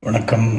வணக்கம்.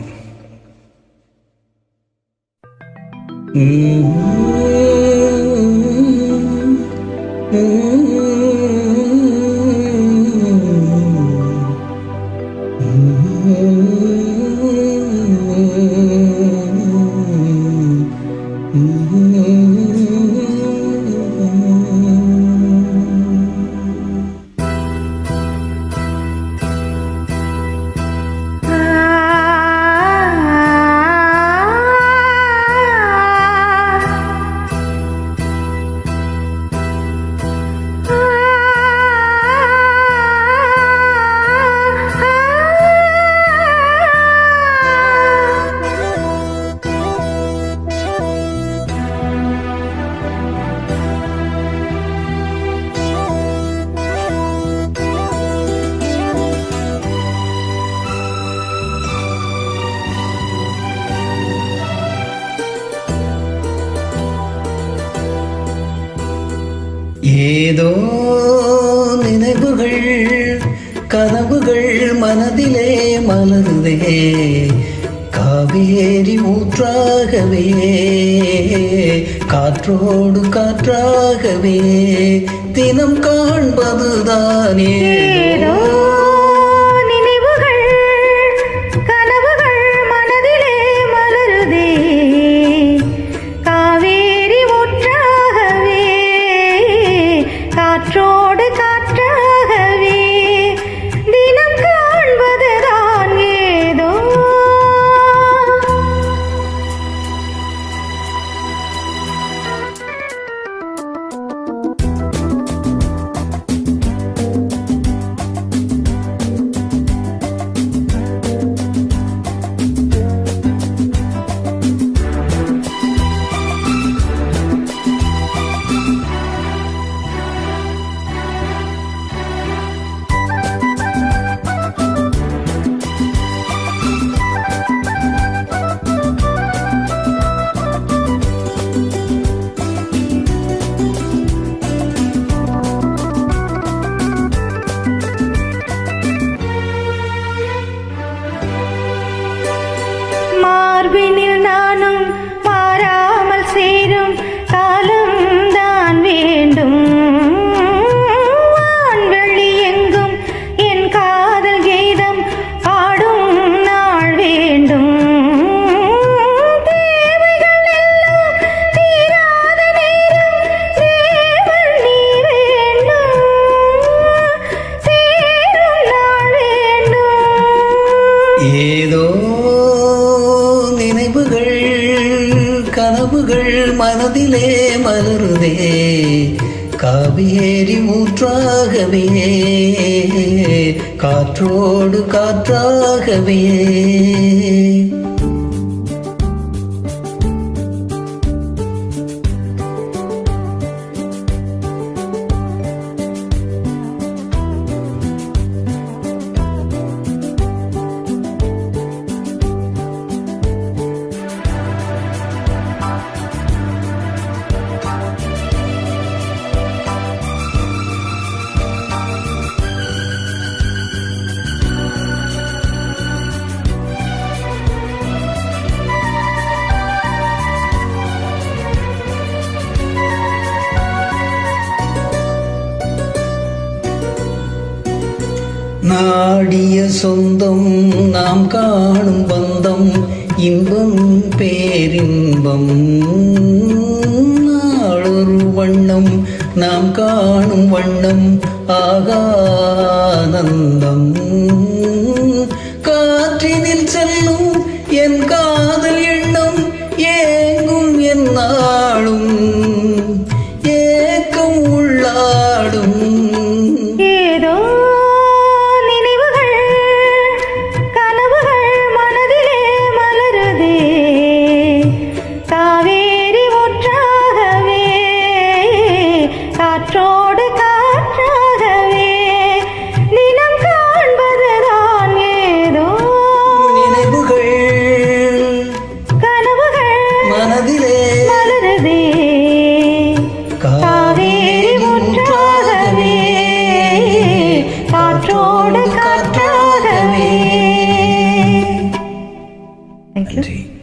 ஏதோ நினைவுகள் கனவுகள் மனதிலே மலருதே, காவேரி ஊற்றாகவே காற்றோடு காற்றாகவே தினம் காண்பதுதானே. காற்றோடு காற்றாகவே தினம் காண்பதுதான் ஏதோ. மார்பினில் நானும் மாறாமல் சேரும் காலம் தான் வேண்டும். வான்வெளி எங்கும் என் காதல் கீதம் பாடும் நாள் வேண்டும். தேவைகள் எல்லாம் தீராத நேரம் தேவன் நீ வேண்டும், சேரும் நாள் வேண்டும். ஏதோ நினைவுகள் கனவுகள் மனதிலே மலருதே, காவேரி ஊற்றாகவே காற்றோடு காற்றாகவே. நாடிய சொந்தம் நாம் காணும் பந்தம், இன்பம் பேரின்பம் நாளொரு வண்ணம், நாம் காணும் வண்ணம் ஆகானந்தம். காற்றினில் செல்லும் என் காதல் எண்ணம் ஏங்கும் என் நாளும் ஏக்கம் உள்ளாடும். ஏதோ காற்றோடு காற்றாகவே தினம் காண்பதுதான் ஏதோ. நினைவுகள் தேங்க்யூ நன்றி.